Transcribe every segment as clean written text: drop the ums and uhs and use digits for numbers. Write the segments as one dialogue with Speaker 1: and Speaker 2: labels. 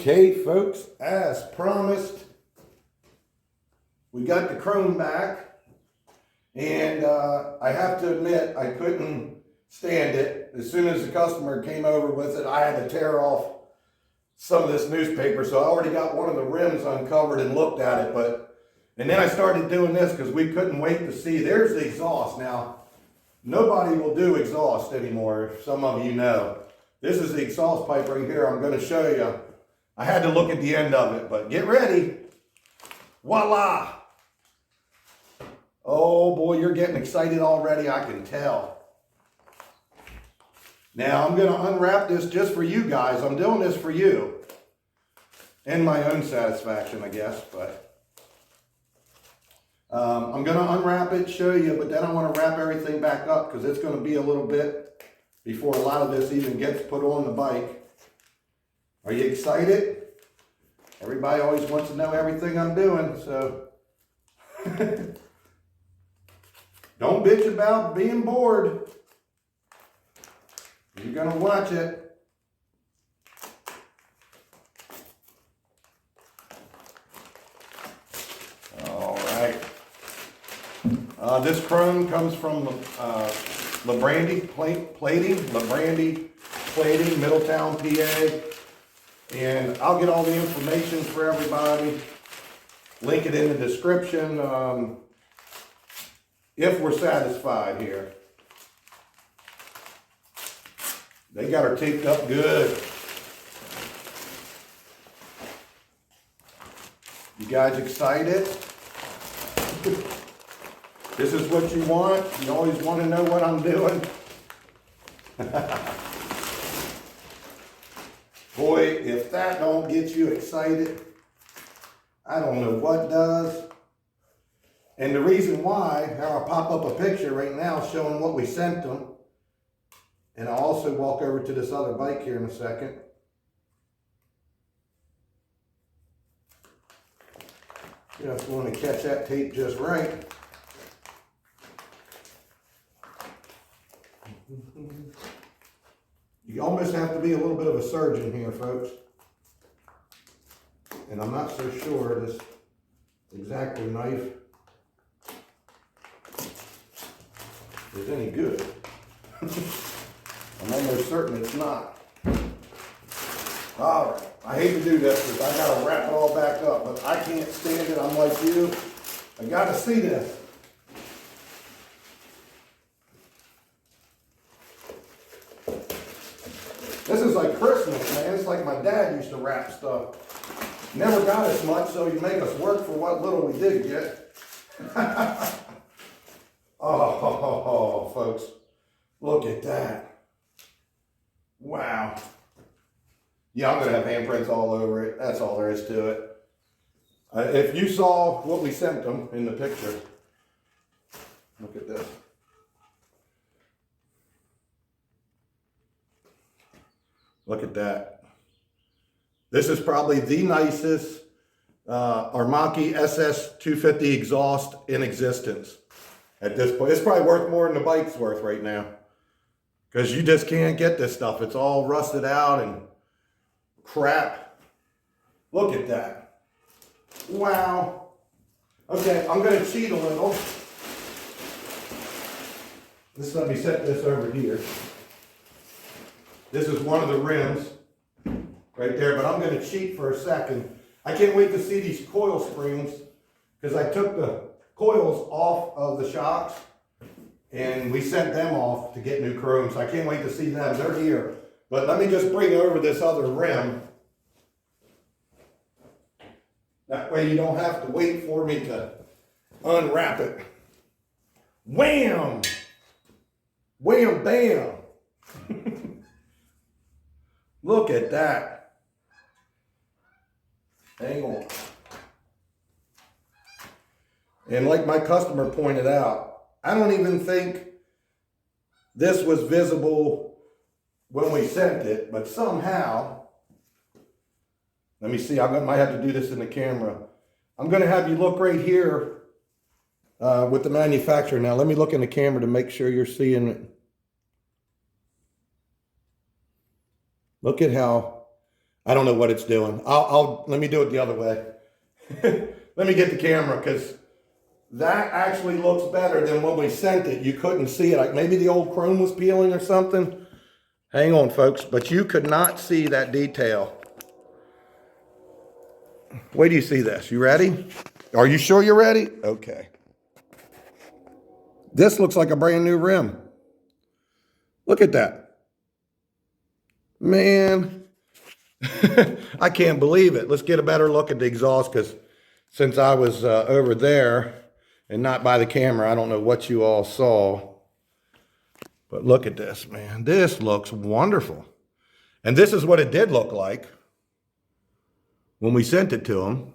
Speaker 1: Okay, folks, as promised, we got the chrome back, and I have to admit, I couldn't stand it. As soon as the customer came over with it, I had to tear off some of this newspaper, so I already got one of the rims uncovered and looked at it, and then I started doing this because we couldn't wait to see. There's the exhaust. Now, nobody will do exhaust anymore, some of you know. This is the exhaust pipe right here. I'm going to show you. I had to look at the end of it, but get ready. Voila! Oh boy, you're getting excited already, I can tell. Now I'm going to unwrap this just for you guys. I'm doing this for you. And my own satisfaction, I guess, but I'm going to unwrap it, show you, but then I want to wrap everything back up because it's going to be a little bit before a lot of this even gets put on the bike. Are you excited? Everybody always wants to know everything I'm doing, so don't bitch about being bored. You're gonna watch it. All right. This chrome comes from LaBrandy Plating, Middletown, PA. And I'll get all the information for everybody. Link it in the description if we're satisfied here. They got her taped up good. You guys excited? This is what you want? You always want to know what I'm doing? Boy, if that don't get you excited, I don't know what does. And the reason why, I'll pop up a picture right now showing what we sent them. And I'll also walk over to this other bike here in a second. Just want to catch that tape just right. You almost have to be a little bit of a surgeon here, folks. And I'm not so sure this X-Acto knife is any good. I'm almost certain it's not. All right, I hate to do this because I gotta wrap it all back up, but I can't stand it. I'm like you. I gotta see this. This is like Christmas, man. It's like my dad used to wrap stuff. Never got as much, so he'd make us work for what little we did get. Oh, folks, look at that. Wow. Yeah, I'm going to have handprints all over it. That's all there is to it. If you saw what we sent them in the picture, look at this. Look at that. This is probably the nicest Aermacchi SS250 exhaust in existence at this point. It's probably worth more than the bike's worth right now because you just can't get this stuff. It's all rusted out and crap. Look at that. Wow. Okay, I'm going to cheat a little. Let me set this over here. This is one of the rims right there, but I'm going to cheat for a second. I can't wait to see these coil springs because I took the coils off of the shocks and we sent them off to get new chromes. I can't wait to see them. They're here. But let me just bring over this other rim. That way you don't have to wait for me to unwrap it. Wham! Wham, bam! Look at that. Hang on. And like my customer pointed out, I don't even think this was visible when we sent it, but somehow, let me see, I might have to do this in the camera. I'm going to have you look right here with the manufacturer. Now, let me look in the camera to make sure you're seeing it. Look at how I don't know what it's doing. Let me do it the other way. Let me get the camera, because that actually looks better than when we sent it. You couldn't see it. Like maybe the old chrome was peeling or something. Hang on, folks, but you could not see that detail. Wait till you see this. You ready? Are you sure you're ready? Okay. This looks like a brand new rim. Look at that. Man, I can't believe it. Let's get a better look at the exhaust, because since I was over there and not by the camera, I don't know what you all saw. But look at this, man. This looks wonderful. And this is what it did look like when we sent it to them.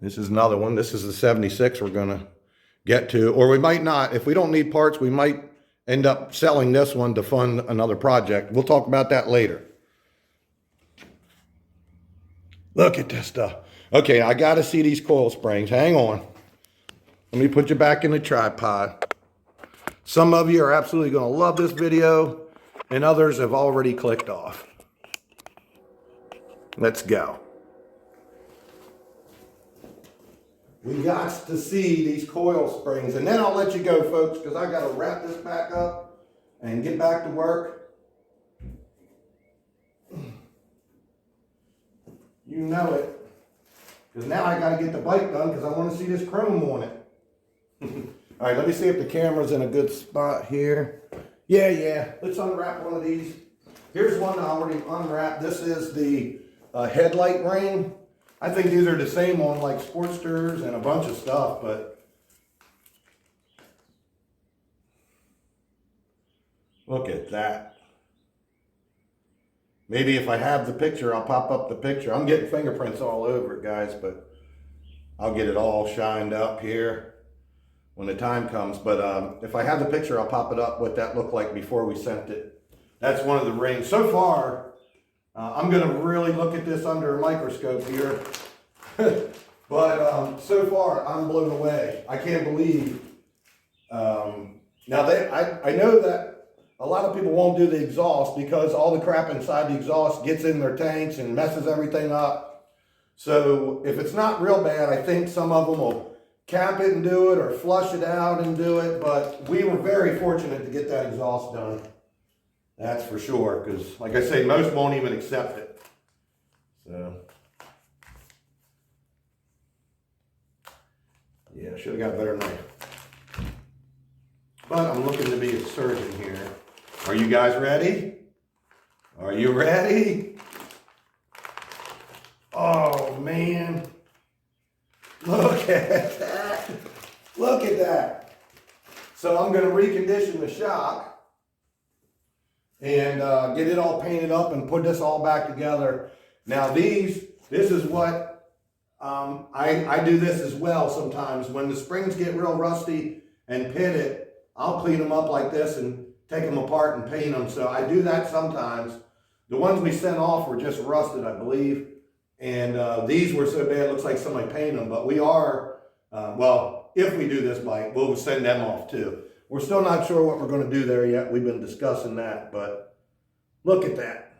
Speaker 1: This is another one. This is the 76 we're going to get to. Or we might not. If we don't need parts, we might end up selling this one to fund another project. We'll talk about that later. Look at this stuff. Okay, I got to see these coil springs. Hang on. Let me put you back in the tripod. Some of you are absolutely going to love this video, and others have already clicked off. Let's go. We got to see these coil springs, and then I'll let you go, folks, because I got to wrap this back up and get back to work. You know it. Because now I got to get the bike done, because I want to see this chrome on it. All right, let me see if the camera's in a good spot here. Yeah. Let's unwrap one of these. Here's one I already unwrapped. This is the headlight ring. I think these are the same on like Sportsters and a bunch of stuff, but look at that. Maybe if I have the picture, I'll pop up the picture. I'm getting fingerprints all over it, guys, but I'll get it all shined up here when the time comes. But if I have the picture, I'll pop it up what that looked like before we sent it. That's one of the rings. So far, I'm going to really look at this under a microscope here. But so far, I'm blown away. I can't believe. Now, I know that a lot of people won't do the exhaust because all the crap inside the exhaust gets in their tanks and messes everything up. So if it's not real bad, I think some of them will cap it and do it, or flush it out and do it. But we were very fortunate to get that exhaust done. That's for sure, because like I say, most won't even accept it. So, yeah, should have got a better knife. But I'm looking to be a surgeon here. Are you guys ready? Are you ready? Oh, man. Look at that. Look at that. So I'm going to recondition the shock and get it all painted up and put this all back together. Now this is what, I do this as well sometimes. When the springs get real rusty and pitted, I'll clean them up like this and take them apart and paint them. So I do that sometimes. The ones we sent off were just rusted, I believe. And these were so bad, it looks like somebody painted them. But we are, well, if we do this bike, we'll send them off too. We're still not sure what we're going to do there yet. We've been discussing that, but look at that.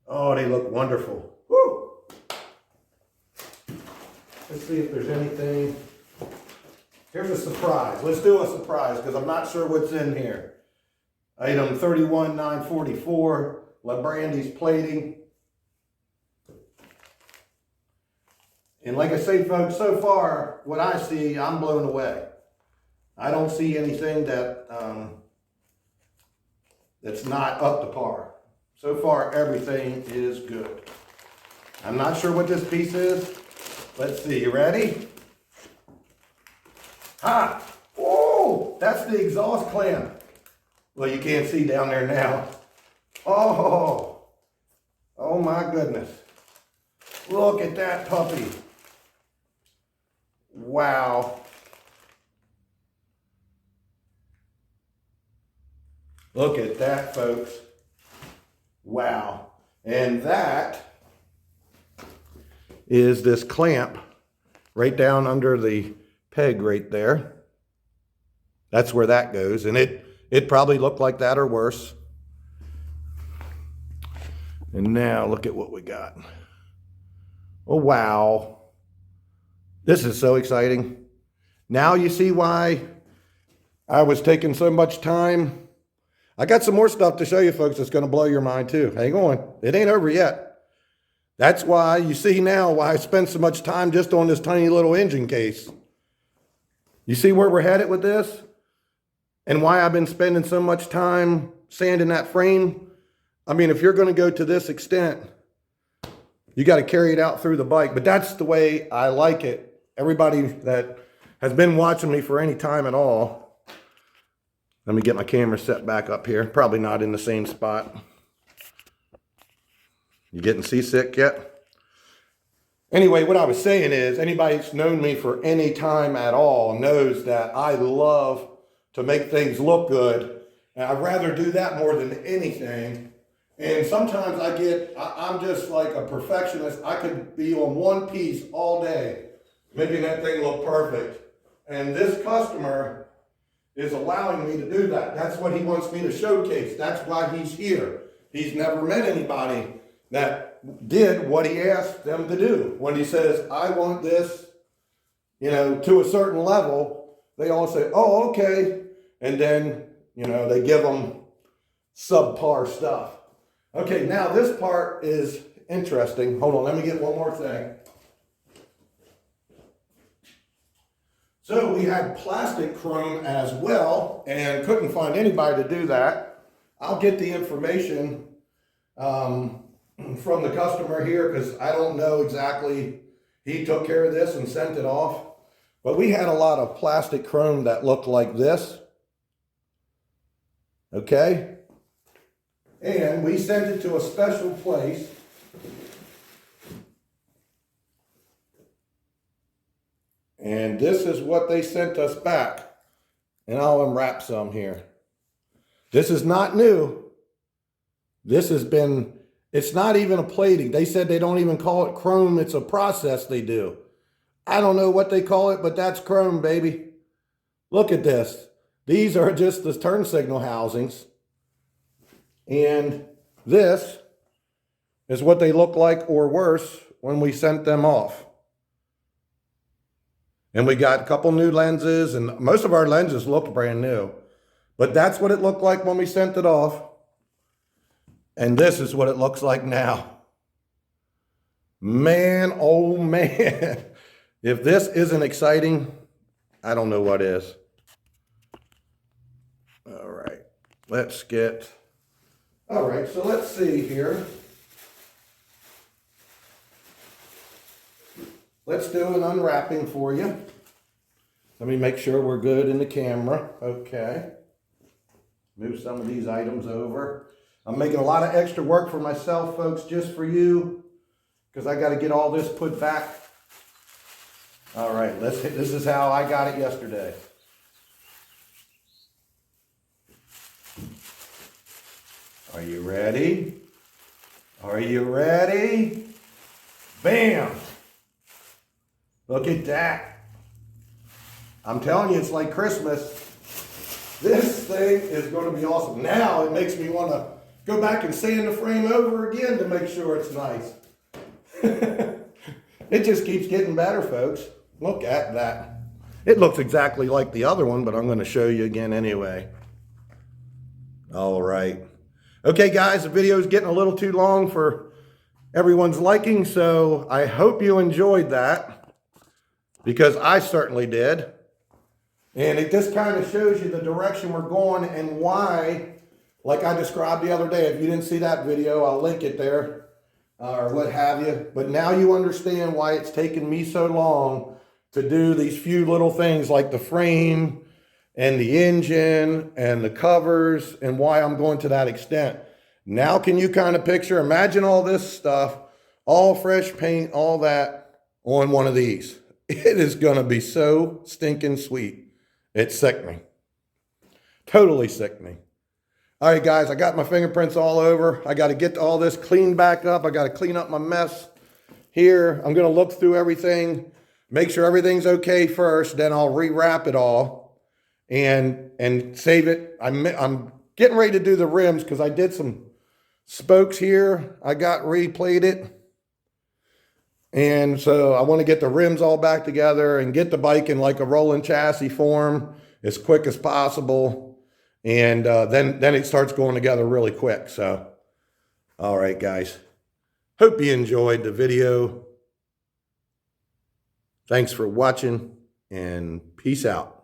Speaker 1: Oh, they look wonderful. Woo! Let's see if there's anything. Here's a surprise. Let's do a surprise because I'm not sure what's in here. Item 31944, LaBrandy's plating. And like I say, folks, so far, what I see, I'm blown away. I don't see anything that that's not up to par. So far, everything is good. I'm not sure what this piece is. Let's see. You ready? Ha! Oh, that's the exhaust clamp. Well, you can't see down there now. Oh my goodness. Look at that puppy. Wow. Look at that, folks. Wow. And that is this clamp right down under the peg right there. That's where that goes. And it probably looked like that or worse. And now look at what we got. Oh, wow. This is so exciting. Now you see why I was taking so much time. I got some more stuff to show you folks that's going to blow your mind too. Hang on. It ain't over yet. That's why you see now why I spent so much time just on this tiny little engine case. You see where we're headed with this? And why I've been spending so much time sanding that frame? I mean, if you're going to go to this extent, you got to carry it out through the bike. But that's the way I like it. Everybody that has been watching me for any time at all. Let me get my camera set back up here. Probably not in the same spot. You getting seasick yet? Anyway, what I was saying is, anybody that's known me for any time at all knows that I love to make things look good. And I'd rather do that more than anything. And sometimes I'm just like a perfectionist. I could be on one piece all day, making that thing look perfect. And this customer is allowing me to do that. That's what he wants me to showcase. That's why he's here. He's never met anybody that did what he asked them to do. When he says, I want this, to a certain level, they all say, oh, okay. And then, they give them subpar stuff. Okay, now this part is interesting. Hold on, let me get one more thing. So we had plastic chrome as well, and couldn't find anybody to do that. I'll get the information from the customer here, because I don't know exactly. He took care of this and sent it off. But we had a lot of plastic chrome that looked like this. Okay? And we sent it to a special place. And this is what they sent us back. And I'll unwrap some here. This is not new. This has been, it's not even a plating. They said they don't even call it chrome. It's a process they do. I don't know what they call it, but that's chrome, baby. Look at this. These are just the turn signal housings. And this is what they look like, or worse, when we sent them off. And we got a couple new lenses, and most of our lenses looked brand new. But that's what it looked like when we sent it off. And this is what it looks like now. Man, oh man. If this isn't exciting, I don't know what is. All right, let's get... All right, so let's see here. Let's do an unwrapping for you. Let me make sure we're good in the camera. Okay. Move some of these items over. I'm making a lot of extra work for myself, folks, just for you, because I got to get all this put back. All right, this is how I got it yesterday. Are you ready? Are you ready? Bam! Look at that. I'm telling you, it's like Christmas. This thing is going to be awesome. Now it makes me want to go back and sand the frame over again to make sure it's nice. It just keeps getting better, folks. Look at that. It looks exactly like the other one, but I'm going to show you again anyway. All right. Okay, guys, the video is getting a little too long for everyone's liking, so I hope you enjoyed that, because I certainly did. And it just kind of shows you the direction we're going and why, like I described the other day. If you didn't see that video, I'll link it there or what have you. But now you understand why it's taken me so long to do these few little things like the frame and the engine and the covers, and why I'm going to that extent. Now can you kind of picture, imagine all this stuff, all fresh paint, all that on one of these. It is going to be so stinking sweet. It's sickening. Totally sickening. All right, guys, I got my fingerprints all over. I got to get all this cleaned back up. I got to clean up my mess here. I'm going to look through everything, make sure everything's okay first, then I'll rewrap it all and save it. I'm getting ready to do the rims because I did some spokes here I got replated. And so I want to get the rims all back together and get the bike in like a rolling chassis form as quick as possible. And then it starts going together really quick. So, all right, guys. Hope you enjoyed the video. Thanks for watching and peace out.